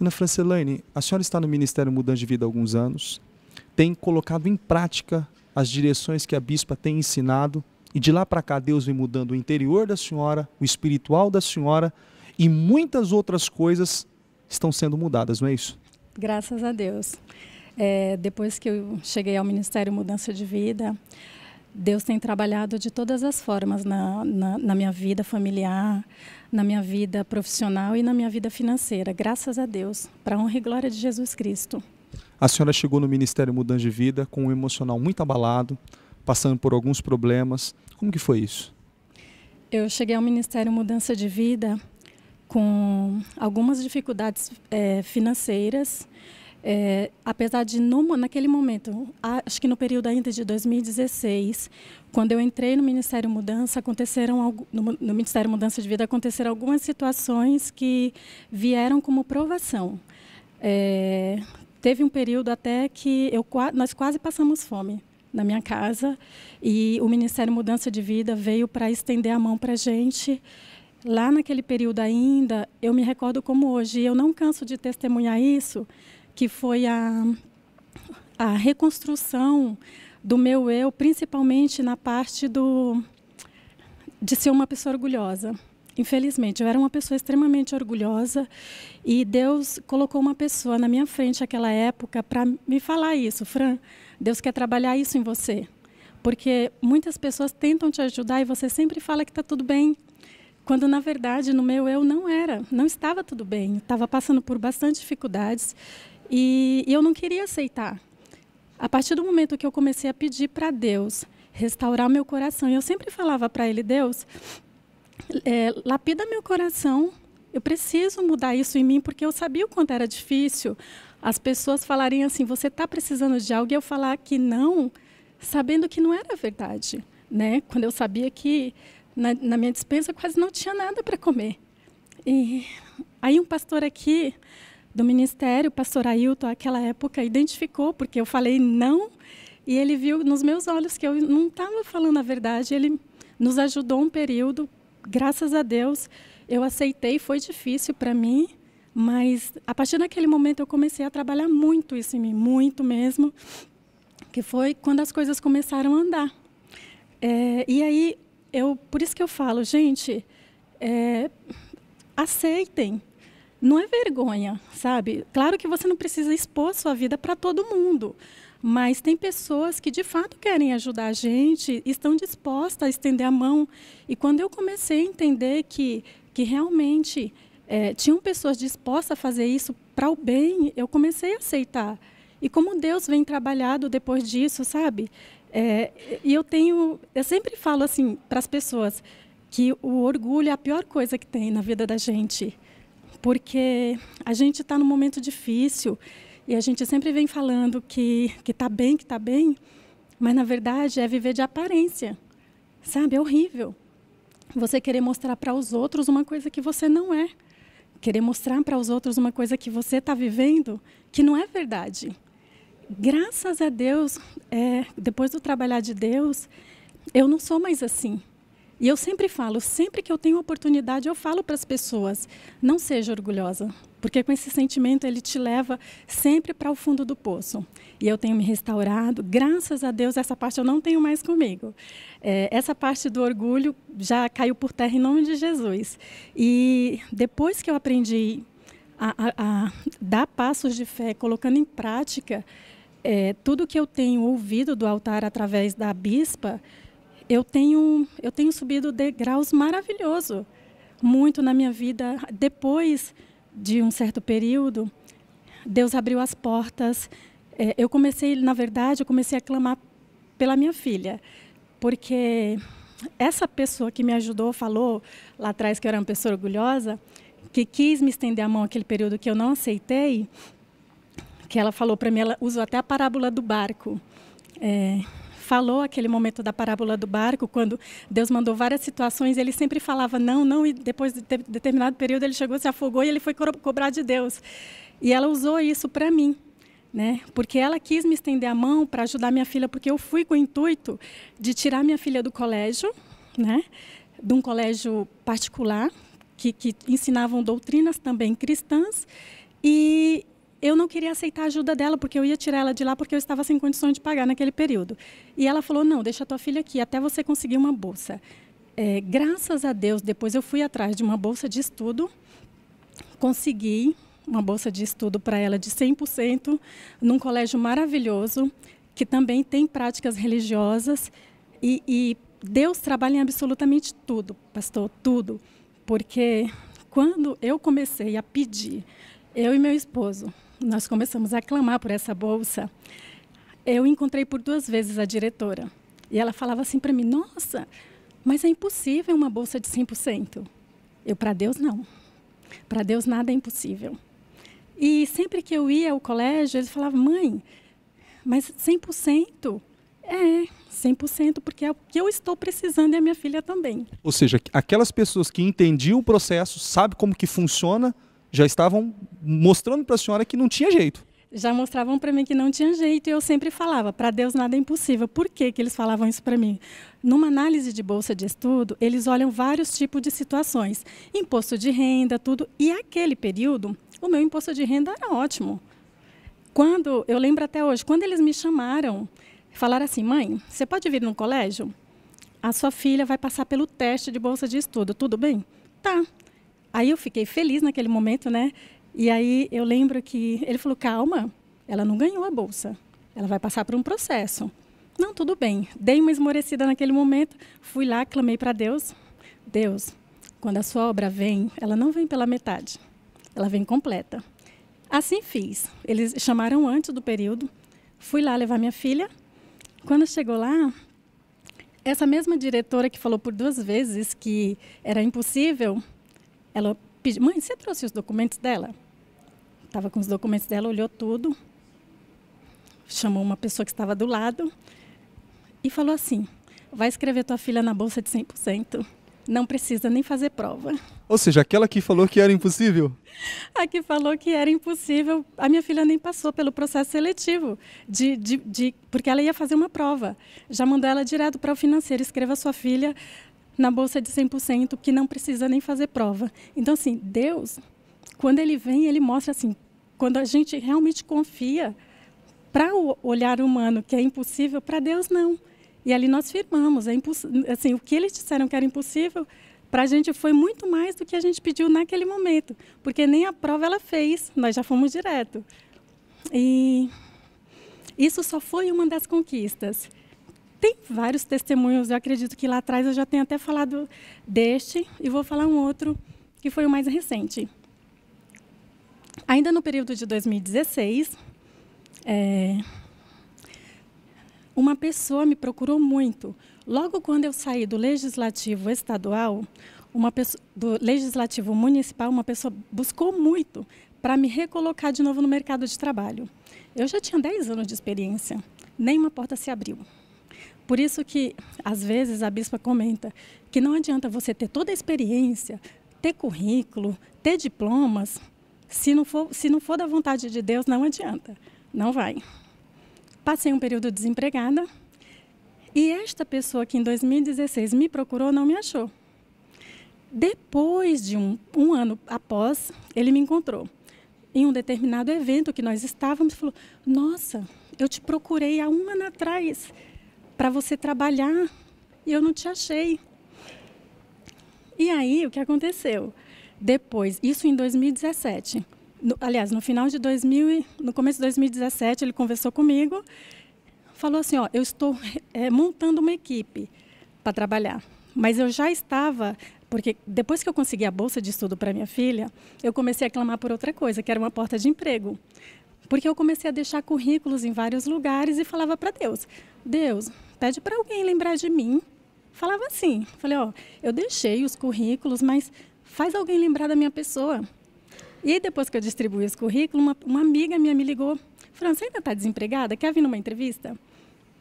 Dona Francilane, a senhora está no Ministério Mudança de Vida há alguns anos, tem colocado em prática as direções que a bispa tem ensinado, e de lá para cá Deus vem mudando o interior da senhora, o espiritual da senhora, e muitas outras coisas estão sendo mudadas, não é isso? Graças a Deus. Depois que eu cheguei ao Ministério Mudança de Vida, Deus tem trabalhado de todas as formas na minha vida familiar, na minha vida profissional e na minha vida financeira. Graças a Deus, para a honra e glória de Jesus Cristo. A senhora chegou no Ministério Mudança de Vida com um emocional muito abalado, passando por alguns problemas. Como que foi isso? Eu cheguei ao Ministério Mudança de Vida com algumas dificuldades financeiras, apesar de naquele momento, acho que no período ainda de 2016, quando eu entrei no Ministério Mudança, no Ministério Mudança de Vida aconteceram algumas situações que vieram como provação. Teve um período até que nós quase passamos fome na minha casa, e o Ministério Mudança de Vida veio para estender a mão para a gente. Lá naquele período ainda, eu me recordo como hoje, e eu não canso de testemunhar isso, que foi a reconstrução do meu eu, principalmente na parte de ser uma pessoa orgulhosa. Infelizmente, eu era uma pessoa extremamente orgulhosa, e Deus colocou uma pessoa na minha frente naquela época para me falar isso. Fran, Deus quer trabalhar isso em você, porque muitas pessoas tentam te ajudar e você sempre fala que está tudo bem, quando na verdade no meu eu não estava tudo bem, estava passando por bastante dificuldades, e eu não queria aceitar. A partir do momento que eu comecei a pedir para Deus restaurar meu coração, eu sempre falava para Ele: Deus, lapida meu coração, eu preciso mudar isso em mim, porque eu sabia o quanto era difícil as pessoas falarem assim: você está precisando de algo, e eu falar que não, sabendo que não era verdade, né? Quando eu sabia que na minha despensa quase não tinha nada para comer. E aí um pastor aqui do ministério, o pastor Ailton, naquela época, identificou, porque eu falei não, e ele viu nos meus olhos que eu não estava falando a verdade. Ele nos ajudou um período, graças a Deus, eu aceitei, foi difícil para mim, mas a partir daquele momento eu comecei a trabalhar muito isso em mim, muito mesmo, que foi quando as coisas começaram a andar. E aí, por isso que eu falo, gente, aceitem, não é vergonha, sabe? Claro que você não precisa expor sua vida para todo mundo, mas tem pessoas que de fato querem ajudar a gente, estão dispostas a estender a mão. E quando eu comecei a entender que realmente tinham pessoas dispostas a fazer isso para o bem, eu comecei a aceitar. E como Deus vem trabalhado depois disso, sabe? E eu sempre falo assim para as pessoas que o orgulho é a pior coisa que tem na vida da gente, porque a gente está num momento difícil e a gente sempre vem falando que está bem, mas na verdade é viver de aparência, sabe? É horrível você querer mostrar para os outros uma coisa que você não é, querer mostrar para os outros uma coisa que você está vivendo que não é verdade. Graças a Deus, depois do trabalhar de Deus, eu não sou mais assim. E eu sempre falo, sempre que eu tenho oportunidade, eu falo para as pessoas: não seja orgulhosa, porque com esse sentimento ele te leva sempre para o fundo do poço. E eu tenho me restaurado, graças a Deus, essa parte eu não tenho mais comigo. Essa parte do orgulho já caiu por terra em nome de Jesus. E depois que eu aprendi a dar passos de fé, colocando em prática tudo que eu tenho ouvido do altar através da bispa, eu tenho subido degraus maravilhosos, muito na minha vida. Depois de um certo período, Deus abriu as portas. Eu comecei a clamar pela minha filha, porque essa pessoa que me ajudou falou lá atrás que eu era uma pessoa orgulhosa, que quis me estender a mão naquele período que eu não aceitei, que ela falou para mim, ela usou até a parábola do barco. Falou aquele momento da parábola do barco, quando Deus mandou várias situações, ele sempre falava não, e depois de determinado período ele chegou, se afogou e ele foi cobrar de Deus. E ela usou isso para mim, né? Porque ela quis me estender a mão para ajudar minha filha, porque eu fui com o intuito de tirar minha filha do colégio, né? De um colégio particular, que ensinavam doutrinas também cristãs, E eu não queria aceitar a ajuda dela, porque eu ia tirar ela de lá, porque eu estava sem condições de pagar naquele período. E ela falou, não, deixa a tua filha aqui, até você conseguir uma bolsa. Graças a Deus, depois eu fui atrás de uma bolsa de estudo, consegui uma bolsa de estudo para ela de 100%, num colégio maravilhoso, que também tem práticas religiosas, e Deus trabalha em absolutamente tudo, pastor, tudo. Porque quando eu comecei a pedir, eu e meu esposo, nós começamos a clamar por essa bolsa, eu encontrei por 2 vezes a diretora. E ela falava assim para mim, nossa, mas é impossível uma bolsa de 100%. Para Deus, não. Para Deus, nada é impossível. E sempre que eu ia ao colégio, eles falavam, mãe, mas 100%? 100%, porque é o que eu estou precisando e a minha filha também. Ou seja, aquelas pessoas que entendiam o processo, sabem como que funciona, já estavam mostrando para a senhora que não tinha jeito. Já mostravam para mim que não tinha jeito e eu sempre falava, para Deus nada é impossível. Por que eles falavam isso para mim? Numa análise de bolsa de estudo, eles olham vários tipos de situações. Imposto de renda, tudo. E aquele período, o meu imposto de renda era ótimo. Eu lembro até hoje, quando eles me chamaram, falaram assim, mãe, você pode vir no colégio? A sua filha vai passar pelo teste de bolsa de estudo, tudo bem? Tá. Aí eu fiquei feliz naquele momento, né? E aí eu lembro que ele falou, calma, ela não ganhou a bolsa, ela vai passar por um processo. Não, tudo bem. Dei uma esmorecida naquele momento, fui lá, clamei para Deus. Deus, quando a sua obra vem, ela não vem pela metade, ela vem completa. Assim fiz. Eles chamaram antes do período, fui lá levar minha filha. Quando chegou lá, essa mesma diretora que falou por 2 vezes que era impossível, ela pediu, mãe, você trouxe os documentos dela? Estava com os documentos dela, olhou tudo, chamou uma pessoa que estava do lado e falou assim, vai escrever tua filha na bolsa de 100%, não precisa nem fazer prova. Ou seja, aquela que falou que era impossível? A que falou que era impossível, a minha filha nem passou pelo processo seletivo, porque ela ia fazer uma prova. Já mandou ela direto para o financeiro, escreva sua filha na bolsa de 100%, que não precisa nem fazer prova. Então, assim, Deus, quando Ele vem, Ele mostra assim, quando a gente realmente confia, para o olhar humano que é impossível, para Deus não. E ali nós firmamos, assim, o que eles disseram que era impossível, para a gente foi muito mais do que a gente pediu naquele momento, porque nem a prova ela fez, nós já fomos direto. E isso só foi uma das conquistas. Tem vários testemunhos, eu acredito que lá atrás eu já tenho até falado deste, e vou falar um outro, que foi o mais recente. Ainda no período de 2016, uma pessoa me procurou muito. Logo quando eu saí do Legislativo Estadual, do Legislativo Municipal, uma pessoa buscou muito para me recolocar de novo no mercado de trabalho. Eu já tinha 10 anos de experiência, nenhuma porta se abriu. Por isso que, às vezes, a bispa comenta que não adianta você ter toda a experiência, ter currículo, ter diplomas, se não for da vontade de Deus, não adianta, não vai. Passei um período desempregada e esta pessoa que em 2016 me procurou não me achou. Depois de um ano após, ele me encontrou em um determinado evento que nós estávamos e falou, nossa, eu te procurei há 1 ano atrás para você trabalhar e eu não te achei. E aí, o que aconteceu? Depois, isso em 2017, aliás, no começo de 2017, ele conversou comigo, falou assim, ó, eu estou montando uma equipe para trabalhar, mas eu já estava, porque depois que eu consegui a bolsa de estudo para minha filha, eu comecei a clamar por outra coisa, que era uma porta de emprego. Porque eu comecei a deixar currículos em vários lugares e falava para Deus, Deus, pede para alguém lembrar de mim. Falava assim, falei, ó, eu deixei os currículos, mas faz alguém lembrar da minha pessoa. E depois que eu distribuí esse currículo, uma amiga minha me ligou, falou, você ainda está desempregada? Quer vir numa entrevista?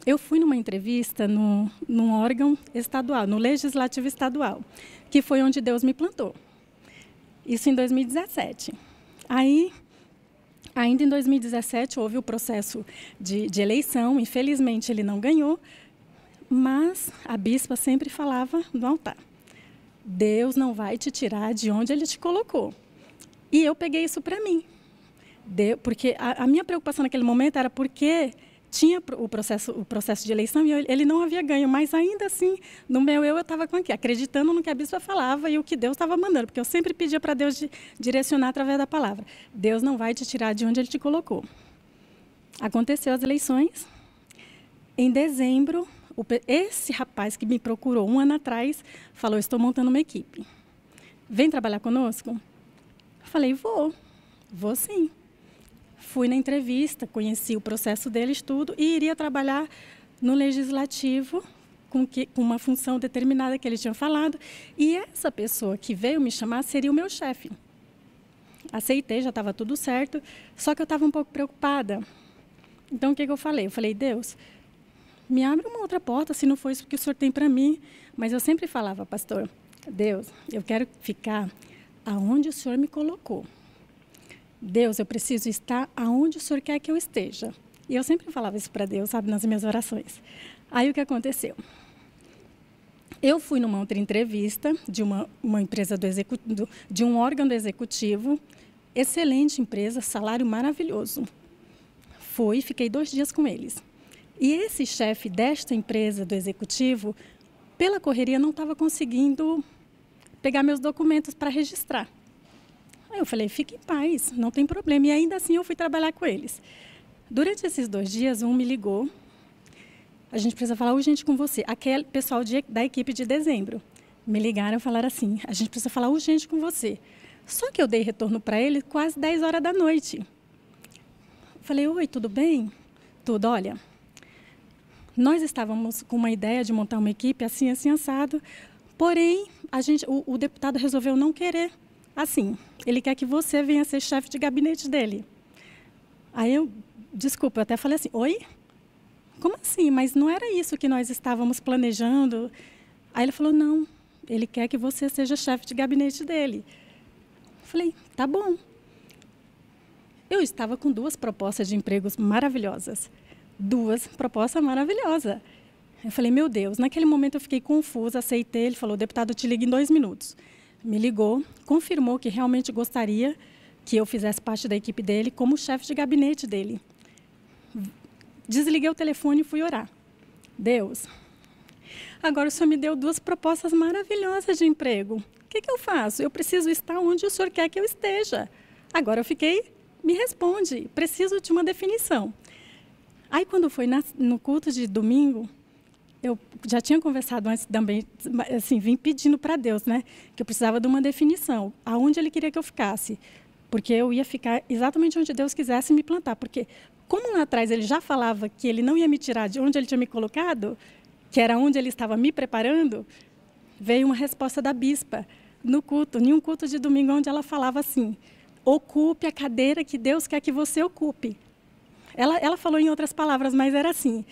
Eu fui numa entrevista num órgão estadual, no Legislativo Estadual, que foi onde Deus me plantou. Isso em 2017. Aí, ainda em 2017, houve o processo de eleição, infelizmente ele não ganhou, mas a bispa sempre falava no altar, Deus não vai te tirar de onde Ele te colocou. E eu peguei isso para mim. Porque a minha preocupação naquele momento era porque tinha o processo de eleição e ele não havia ganho, mas ainda assim, no meu eu estava acreditando no que a bispa falava e o que Deus estava mandando, porque eu sempre pedia para Deus direcionar através da palavra. Deus não vai te tirar de onde Ele te colocou. Aconteceu as eleições. Em dezembro, esse rapaz que me procurou 1 ano atrás falou: estou montando uma equipe. Vem trabalhar conosco? Eu falei: vou sim. Fui na entrevista, conheci o processo deles, tudo, e iria trabalhar no legislativo com uma função determinada que ele tinha falado. E essa pessoa que veio me chamar seria o meu chefe. Aceitei, já estava tudo certo, só que eu estava um pouco preocupada. Então, o que eu falei? Eu falei: Deus, me abre uma outra porta, se não for isso que o Senhor tem para mim. Mas eu sempre falava: pastor, Deus, eu quero ficar aonde o Senhor me colocou. Deus, eu preciso estar aonde o Senhor quer que eu esteja. E eu sempre falava isso para Deus, sabe, nas minhas orações. Aí o que aconteceu? Eu fui numa outra entrevista de uma empresa de um órgão do executivo, excelente empresa, salário maravilhoso. Fui, fiquei 2 dias com eles. E esse chefe desta empresa do executivo, pela correria, não estava conseguindo pegar meus documentos para registrar. Aí eu falei: fique em paz, não tem problema. E ainda assim eu fui trabalhar com eles. Durante esses 2 dias, um me ligou: a gente precisa falar urgente com você. Aquele pessoal da equipe de dezembro me ligaram e falaram assim: a gente precisa falar urgente com você. Só que eu dei retorno para ele quase 10 horas da noite. Falei: oi, tudo bem? Tudo, olha, nós estávamos com uma ideia de montar uma equipe assim, assim, assado, porém, o deputado resolveu não querer assim. Ele quer que você venha ser chefe de gabinete dele. Aí eu até falei assim: oi? Como assim? Mas não era isso que nós estávamos planejando? Aí ele falou: não, ele quer que você seja chefe de gabinete dele. Falei: tá bom. Eu estava com 2 propostas de empregos maravilhosas. 2 propostas maravilhosas. Eu falei: meu Deus, naquele momento eu fiquei confusa, aceitei. Ele falou: deputado, eu te ligo em 2 minutos. Me ligou, confirmou que realmente gostaria que eu fizesse parte da equipe dele como chefe de gabinete dele. Desliguei o telefone e fui orar. Deus, agora o Senhor me deu 2 propostas maravilhosas de emprego. O que eu faço? Eu preciso estar onde o Senhor quer que eu esteja. Agora eu fiquei, me responde, preciso de uma definição. Aí quando foi no culto de domingo, eu já tinha conversado antes também, assim, vim pedindo para Deus, né, que eu precisava de uma definição, aonde Ele queria que eu ficasse, porque eu ia ficar exatamente onde Deus quisesse me plantar, porque como lá atrás Ele já falava que Ele não ia me tirar de onde Ele tinha me colocado, que era onde Ele estava me preparando, veio uma resposta da bispa no culto, em um culto de domingo, onde ela falava assim: ocupe a cadeira que Deus quer que você ocupe. Ela falou em outras palavras, mas era assim: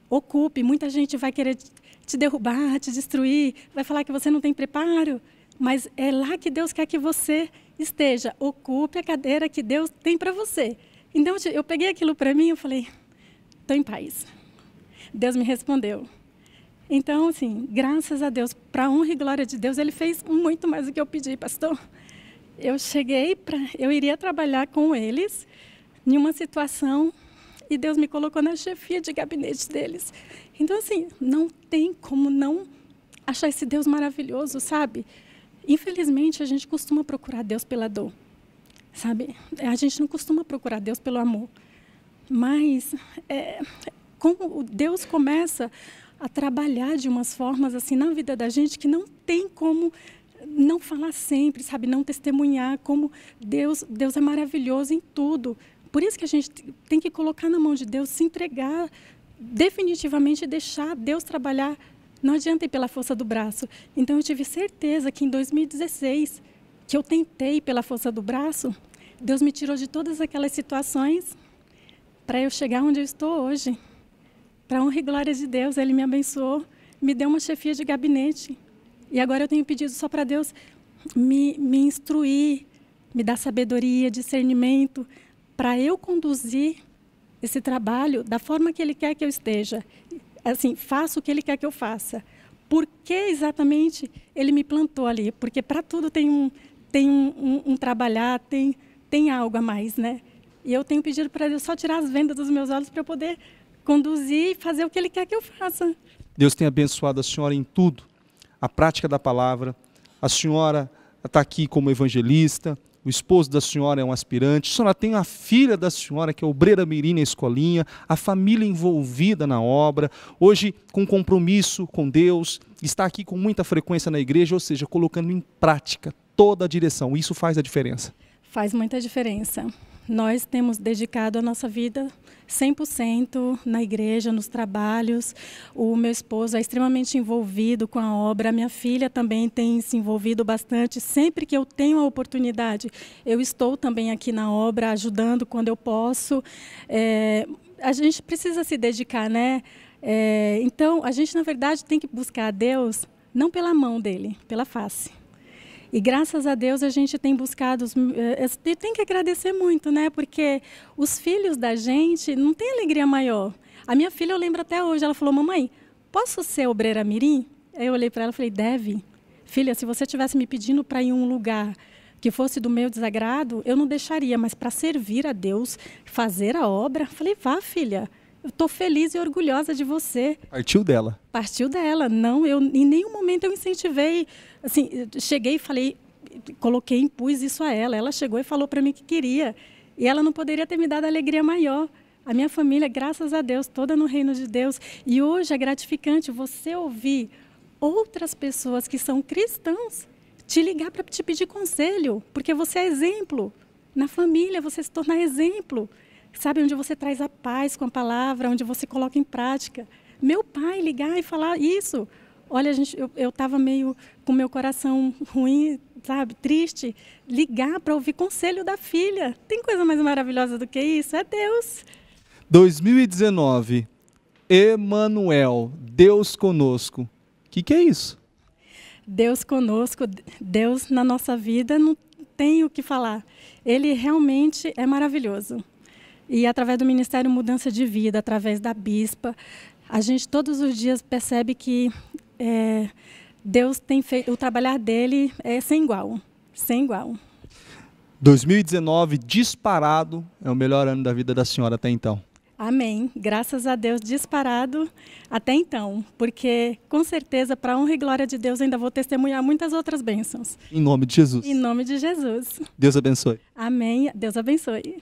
ocupe, muita gente vai querer te derrubar, te destruir, vai falar que você não tem preparo, mas é lá que Deus quer que você esteja. Ocupe a cadeira que Deus tem para você. Então, eu peguei aquilo para mim e falei: estou em paz. Deus me respondeu. Então, assim, graças a Deus, para a honra e glória de Deus, Ele fez muito mais do que eu pedi, pastor. Eu iria trabalhar com eles em uma situação e Deus me colocou na chefia de gabinete deles. Então, assim, não tem como não achar esse Deus maravilhoso, sabe? Infelizmente, a gente costuma procurar Deus pela dor, sabe? A gente não costuma procurar Deus pelo amor. Mas, como Deus começa a trabalhar de umas formas assim na vida da gente que não tem como não falar sempre, sabe? Não testemunhar como Deus é maravilhoso em tudo. Por isso que a gente tem que colocar na mão de Deus, se entregar definitivamente e deixar Deus trabalhar. Não adianta ir pela força do braço. Então, eu tive certeza que em 2016, que eu tentei pela força do braço, Deus me tirou de todas aquelas situações para eu chegar onde eu estou hoje. Para a honra e glória de Deus, Ele me abençoou, me deu uma chefia de gabinete. E agora eu tenho pedido só para Deus me instruir, me dar sabedoria, discernimento, para eu conduzir esse trabalho da forma que Ele quer que eu esteja. Assim, faço o que Ele quer que eu faça. Por que exatamente Ele me plantou ali? Porque para tudo tem um trabalhar, tem algo a mais, né? E eu tenho pedido para Deus só tirar as vendas dos meus olhos para eu poder conduzir e fazer o que Ele quer que eu faça. Deus tem abençoado a senhora em tudo, a prática da palavra. A senhora está aqui como evangelista, o esposo da senhora é um aspirante, a senhora tem a filha da senhora, que é obreira mirim na escolinha, a família envolvida na obra, hoje com compromisso com Deus, está aqui com muita frequência na igreja, ou seja, colocando em prática toda a direção. Isso faz a diferença. Faz muita diferença. Nós temos dedicado a nossa vida 100% na igreja, nos trabalhos. O meu esposo é extremamente envolvido com a obra. A minha filha também tem se envolvido bastante. Sempre que eu tenho a oportunidade, eu estou também aqui na obra, ajudando quando eu posso. A gente precisa se dedicar, né? Então, a gente, na verdade, tem que buscar a Deus, não pela mão dele, pela face. E graças a Deus a gente tem buscado, tem que agradecer muito, né? Porque os filhos da gente não tem alegria maior. A minha filha, eu lembro até hoje, ela falou: mamãe, posso ser obreira mirim? Aí eu olhei para ela e falei: deve. Filha, se você estivesse me pedindo para ir em um lugar que fosse do meu desagrado, eu não deixaria, mas para servir a Deus, fazer a obra, falei: vá, filha. Eu estou feliz e orgulhosa de você. Partiu dela. Partiu dela. Não, eu em nenhum momento eu incentivei. Assim, cheguei e falei, impus isso a ela. Ela chegou e falou para mim que queria. E ela não poderia ter me dado alegria maior. A minha família, graças a Deus, toda no reino de Deus. E hoje é gratificante você ouvir outras pessoas que são cristãos te ligar para te pedir conselho, porque você é exemplo. Na família, você se tornar exemplo. Sabe, onde você traz a paz com a palavra, onde você coloca em prática. Meu pai ligar e falar isso. Olha, eu estava meio com meu coração ruim, sabe, triste. Ligar para ouvir conselho da filha. Tem coisa mais maravilhosa do que isso? É Deus. 2019, Emanuel, Deus conosco. O que é isso? Deus conosco, Deus na nossa vida, não tem o que falar. Ele realmente é maravilhoso. E através do Ministério Mudança de Vida, através da Bispa, a gente todos os dias percebe que Deus tem feito, o trabalhar dele é sem igual, sem igual. 2019, disparado, é o melhor ano da vida da senhora até então. Amém. Graças a Deus, disparado até então. Porque, com certeza, para a honra e glória de Deus, ainda vou testemunhar muitas outras bênçãos. Em nome de Jesus. Em nome de Jesus. Deus abençoe. Amém. Deus abençoe.